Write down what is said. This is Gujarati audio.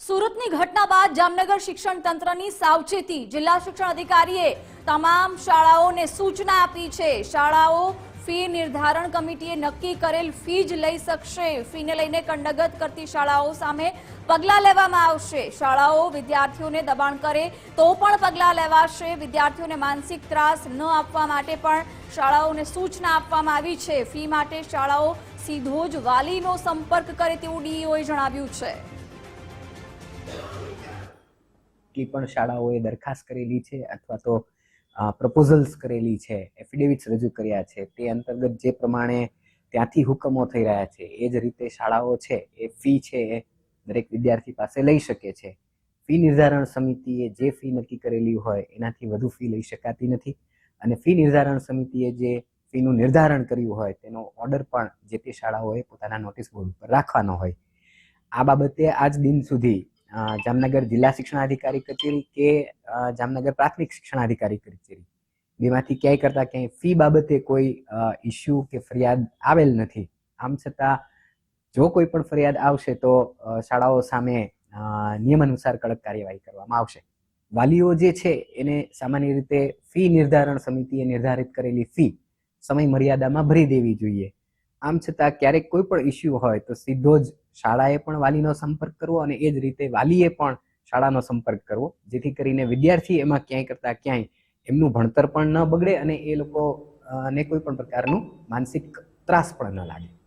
સુરતની ઘટના બાદ જામનગર શિક્ષણ તંત્રની સાવચેતી જિલ્લા શિક્ષણ અધિકારીએ તમામ શાળાઓને સૂચના આપી છે। શાળાઓ ફી નિર્ધારણ કમિટીએ નક્કી કરેલ ફી જ લઈ શકશે। ફીને લઈને કંડગત કરતી શાળાઓ સામે પગલાં લેવામાં આવશે। શાળાઓ વિદ્યાર્થીઓને દબાણ કરે તો પણ પગલાં લેવાશે। વિદ્યાર્થીઓને માનસિક ત્રાસ ન આપવા માટે પણ શાળાઓને સૂચના આપવામાં આવી છે। ફી માટે શાળાઓ સીધો જ વાલીનો સંપર્ક કરે તેવું ડીઈઓએ જણાવ્યું છે। की पण शाळाओए दरखास्त करेली छे अथवा तो प्रपोजल्स करेली छे, एफिडेविट्स रजू कर्या छे, ते अंतर्गत जे प्रमाणे ત્યાંથી હુકમો થઈ રહ્યા છે એ જ રીતે શાળાઓ છે એ ફી છે એ દરેક વિદ્યાર્થી પાસે લઈ શકે છે। ફી નિર્ધારણ સમિતિએ જે ફી નક્કી કરેલી હોય એનાથી વધુ ફી લઈ શકાતી નથી અને ફી નિર્ધારણ સમિતિએ જે ફીનું નિર્ધારણ કર્યું હોય તેનો ઓર્ડર પણ જે તે શાળાઓએ પોતાના નોટિસ બોર્ડ ઉપર રાખવાનો હોય। આ બાબતે આજ દિન સુધી જામનગર જિલ્લા શિક્ષણાધિकारी कचेरी के जामनगर प्राथमिक शिक्षणाधिकारी कचेरी बेमांथी क्यांय करता क्यांय फी बाबते कोई इश्यू के फरियाद आवेल नथी। आम छतां जो कोई पण फरियाद आवशे तो शाळाओ सामे नियमानुसार कड़क कार्यवाही करवामां आवशे। वालीओ जे छे एने सामान्य रीते फी निर्धारण समितिए निर्धारित करेली फी समय मर्यादामां भरी देवी जोईए। आम छतां क्यारेक कोई पण इश्यू होय तो सीधो ज शाळाए पण वालीनो संपर्क करवो અને એ જ રીતે વાલીએ પણ શાળાનો સંપર્ક કરવો, જેથી કરીને વિદ્યાર્થી એમાં ક્યાંય કરતા ક્યાંય એમનું ભણતર પણ ન બગડે અને એ લોકો ને કોઈ પણ પ્રકારનું માનસિક ત્રાસ પણ ન લાગે।